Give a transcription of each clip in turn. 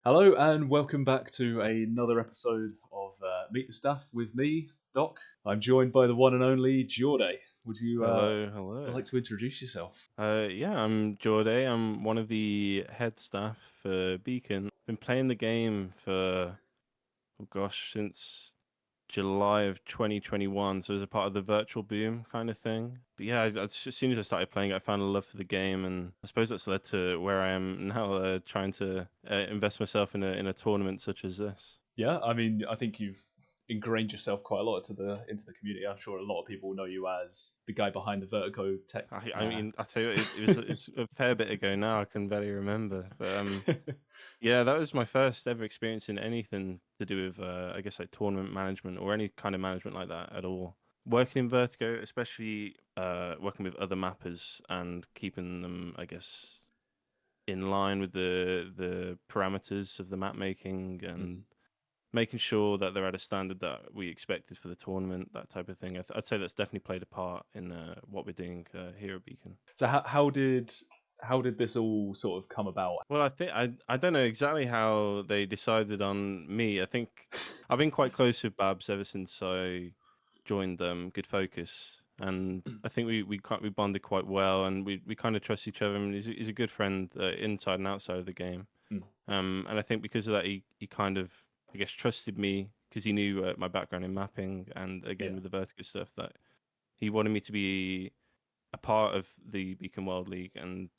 Hello and welcome back to another episode of Meet the Staff with me, Doc. I'm joined by the one and only Jorday. Would you Hello, hello. like to introduce yourself? Yeah, I'm Jorday. I'm one of the head staff for Beacon. Been playing the game for, oh gosh, since July of 2021. So as a part of the virtual boom kind of thing. But yeah, as soon as I started playing it, I found a love for the game, and I suppose that's led to where I am now, trying to invest myself in a tournament such as this. Yeah, I mean, I think you've ingrained yourself quite a lot into the community. I'm sure a lot of people know you as the guy behind the Vertigo tech. I mean, I tell you, it was a fair bit ago now. I can barely remember, but yeah, that was my first ever experience in anything to do with, I guess, like tournament management or any kind of management like that at all. Working in Vertigo, especially working with other mappers and keeping them, I guess, in line with the parameters of the map making and Mhm. making sure that they're at a standard that we expected for the tournament, that type of thing. I'd say that's definitely played a part in what we're doing here at Beacon. So how did this all sort of come about? Well, I don't know exactly how they decided on me. I think I've been quite close with Babs ever since I joined Good Focus, and I think we bonded quite well, and we kind of trust each other. And he's a good friend inside and outside of the game. Mm, And I think because of that, he kind of, I guess, trusted me because he knew my background in mapping and again yeah, with the Vertigo stuff, that he wanted me to be a part of the Beacon World League and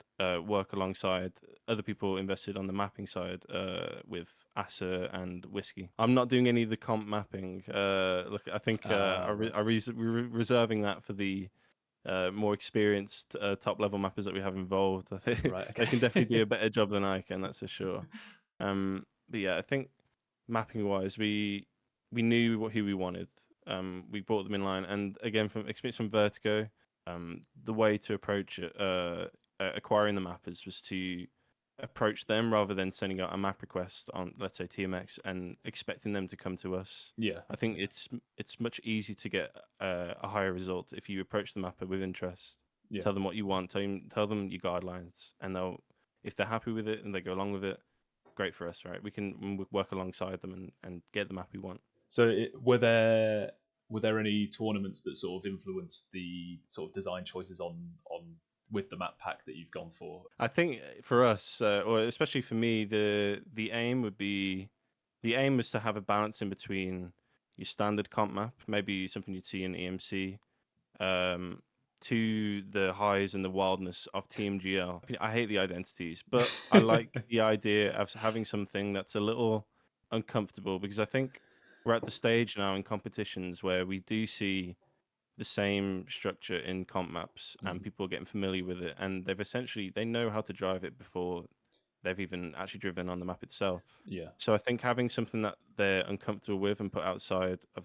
work alongside other people invested on the mapping side with Asa and Whiskey. I'm not doing any of the comp mapping. Look, I think right, we're reserving that for the more experienced top level mappers that we have involved. I think right, they can definitely do okay. a better job than I can, that's for sure. But yeah, I think mapping wise, we knew who we wanted. We brought them in line, and again, from experience from Vertigo, the way to approach it, acquiring the mappers was to approach them rather than sending out a map request on, let's say, TMX and expecting them to come to us. Yeah, I think it's much easier to get a higher result if you approach the mapper with interest, yeah. tell them what you want, tell them your guidelines, and they'll, if they're happy with it and they go along with it, great for us, right? We can work alongside them and get the map we want. So were there any tournaments that sort of influenced the sort of design choices on with the map pack that you've gone for? I think for us, or especially for me, the aim would be, the aim was to have a balance in between your standard comp map, maybe something you'd see in EMC, um, to the highs and the wildness of TMGL. I hate the identities, but I like the idea of having something that's a little uncomfortable, because I think we're at the stage now in competitions where we do see the same structure in comp maps and Mhm. people are getting familiar with it, and they know how to drive it before they've even actually driven on the map itself. Yeah, So I think having something that they're uncomfortable with and put outside of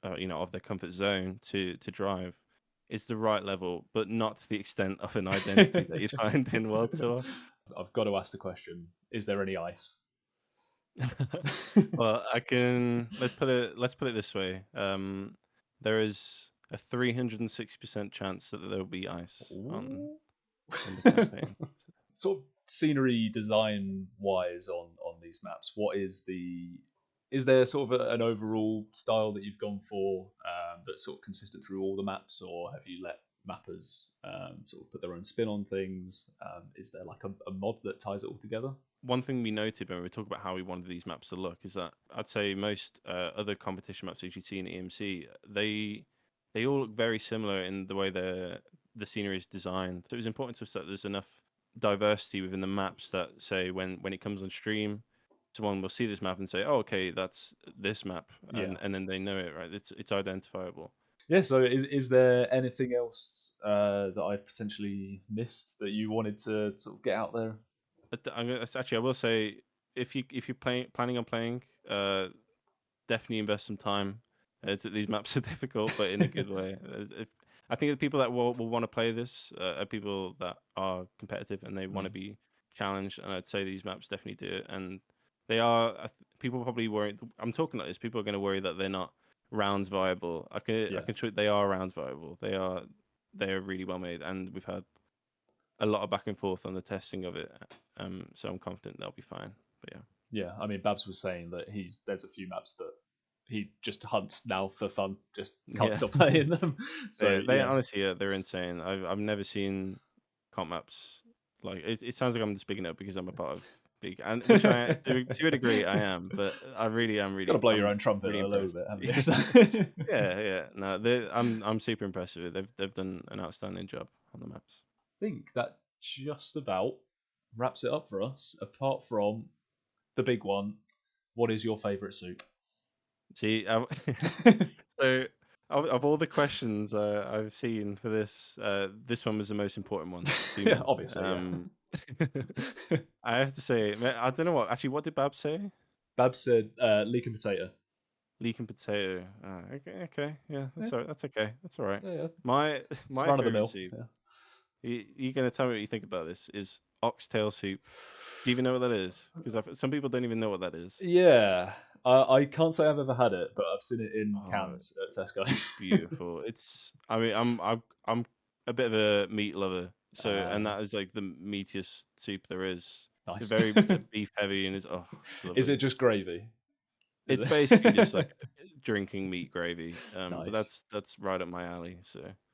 of their comfort zone to drive is the right level, but not to the extent of an identity that you'd find in World Tour. I've got to ask the question: is there any ice? Well, I can, let's put it this way. There is a 360% chance that there will be ice on Ooh. in the campaign. Sort of scenery design wise on these maps, is there sort of an overall style that you've gone for that's sort of consistent through all the maps, or have you let mappers sort of put their own spin on things? Is there like a mod that ties it all together? One thing we noted when we talk about how we wanted these maps to look is that I'd say most other competition maps that you see in EMC, they all look very similar in the way the scenery is designed. So it was important to us that there's enough diversity within the maps that, say, when it comes on stream, someone will see this map and say, "Oh, okay, that's this map," Yeah. and then they know it, right? It's identifiable. Yeah, so is there anything else that I've potentially missed that you wanted to sort of get out there? Actually, I will say, if you're planning on playing, definitely invest some time. These maps are difficult, but in a good way. I think the people that will want to play this are people that are competitive and they want to Mm, be challenged. And I'd say these maps definitely do it. And they are. People probably worry. I'm talking like this. People are going to worry that they're not rounds viable. I yeah. can show they are rounds viable. They are really well made, and we've had a lot of back and forth on the testing of it. So I'm confident they'll be fine. But yeah. Yeah, I mean, Babs was saying that there's a few maps that he just hunts now for fun, just can't Yeah. stop playing them. So They yeah, honestly, yeah, they're insane. I've never seen comp maps like it sounds like I'm just speaking up because I'm a part of big, and which I to a degree I am, but I really am got to blow your I'm own trumpet really a little impressed. bit, haven't you? Yeah, yeah. No, I'm super impressed with it. They've done an outstanding job on the maps. Think that just about wraps it up for us. Apart from the big one, what is your favourite soup? See, so of all the questions I've seen for this, this one was the most important one to Yeah, me. obviously, yeah. I have to say, I don't know what actually. What did Bab say? Babs said leek and potato. Leek and potato. Ah, okay, okay, yeah, Yeah, that's okay, that's all right. yeah, yeah. My my Run of the favorite mill. soup. Yeah. You're gonna tell me what you think about this? Is oxtail soup? Do you even know what that is? Because some people don't even know what that is. Yeah, I can't say I've ever had it, but I've seen it in Oh, cans at Tesco. it's beautiful. I mean, I'm a bit of a meat lover, so and uh, that is like the meatiest soup there is. It's nice. very beef heavy and it's Is it lovely. just gravy? Is It's basically just like it? drinking meat gravy. But Nice. that's right up my alley. So.